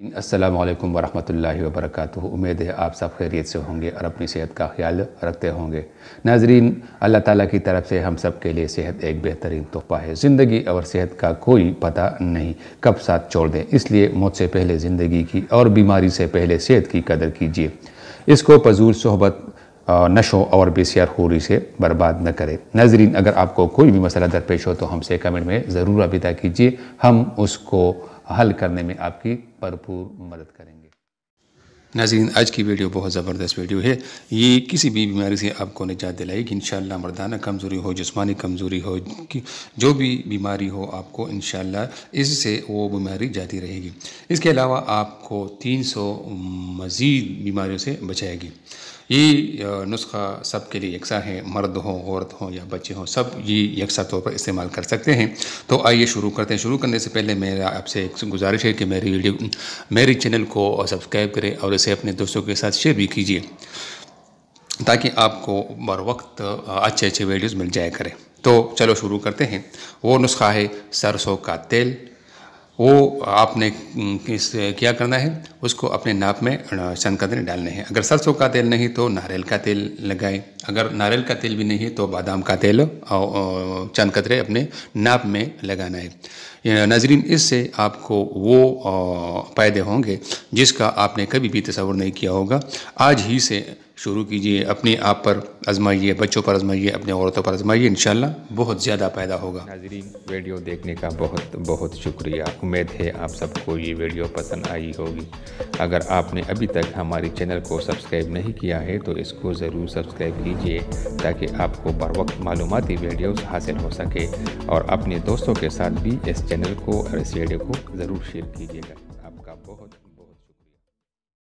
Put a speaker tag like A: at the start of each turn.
A: السلام علیکم ورحمۃ اللہ وبرکاتہ۔ امید ہے آپ سب خیریت سے ہوں گے اور اپنی صحت کا خیال رکھتے ہوں گے۔ ناظرین، اللہ تعالیٰ کی طرف سے ہم سب کے لیے صحت ایک بہترین تحفہ ہے۔ زندگی اور صحت کا کوئی پتہ نہیں کب ساتھ چھوڑ دیں، اس لیے موت سے پہلے زندگی کی اور بیماری سے پہلے صحت کی قدر کیجیے۔ اس کو فضول صحبت، نشو اور بے سیار خوری سے برباد نہ کرے۔ ناظرین، اگر آپ کو کوئی بھی مسئلہ درپیش ہو تو ہم سے کمنٹ میں ضرور رابطہ کیجیے، ہم اس کو حل کرنے میں آپ کی بھرپور مدد کریں گے۔ ناظرین، آج کی ویڈیو بہت زبردست ویڈیو ہے۔ یہ کسی بھی بیماری سے آپ کو نجات دلائے گی انشاءاللہ۔ مردانہ کمزوری ہو، جسمانی کمزوری ہو، جو بھی بیماری ہو آپ کو انشاءاللہ اس سے وہ بیماری جاتی رہے گی۔ اس کے علاوہ آپ کو 300 مزید بیماریوں سے بچائے گی۔ یہ نسخہ سب کے لیے یکساں ہے، مرد ہوں، عورت ہوں یا بچے ہوں، سب یہ یکساں طور پر استعمال کر سکتے ہیں۔ تو آئیے شروع کرتے ہیں۔ شروع کرنے سے پہلے میرا آپ سے ایک گزارش ہے کہ میری چینل کو سبسکرائب کریں اور اسے اپنے دوستوں کے ساتھ شیئر بھی کیجیے تاکہ آپ کو بر وقت اچھے ویڈیوز مل جایا کریں۔ تو چلو شروع کرتے ہیں۔ وہ نسخہ ہے سرسوں کا تیل۔ وہ آپ نے کیا کرنا ہے، اس کو اپنے ناپ میں چند قطرے ڈالنے ہیں۔ اگر سرسوں کا تیل نہیں تو ناریل کا تیل لگائیں، اگر ناریل کا تیل بھی نہیں ہے تو بادام کا تیل چند قطرے اپنے ناپ میں لگانا ہے۔ ناظرین، اس سے آپ کو وہ فائدے ہوں گے جس کا آپ نے کبھی بھی تصور نہیں کیا ہوگا۔ آج ہی سے شروع کیجئے، اپنے آپ پر آزمائیے، بچوں پر آزمائیے، اپنے عورتوں پر آزمائیے، انشاءاللہ بہت زیادہ فائدہ ہوگا۔
B: ناظرین، ویڈیو دیکھنے کا بہت بہت شکریہ۔ امید ہے آپ سب کو یہ ویڈیو پسند آئی ہوگی۔ اگر آپ نے ابھی تک ہماری چینل کو سبسکرائب نہیں کیا ہے تو اس کو ضرور سبسکرائب کیجئے تاکہ آپ کو بر وقت معلوماتی ویڈیوز حاصل ہو سکے، اور اپنے دوستوں کے ساتھ بھی اس چینل کو اور اس ویڈیو کو ضرور شیئر کیجئے گا۔ آپ کا بہت بہت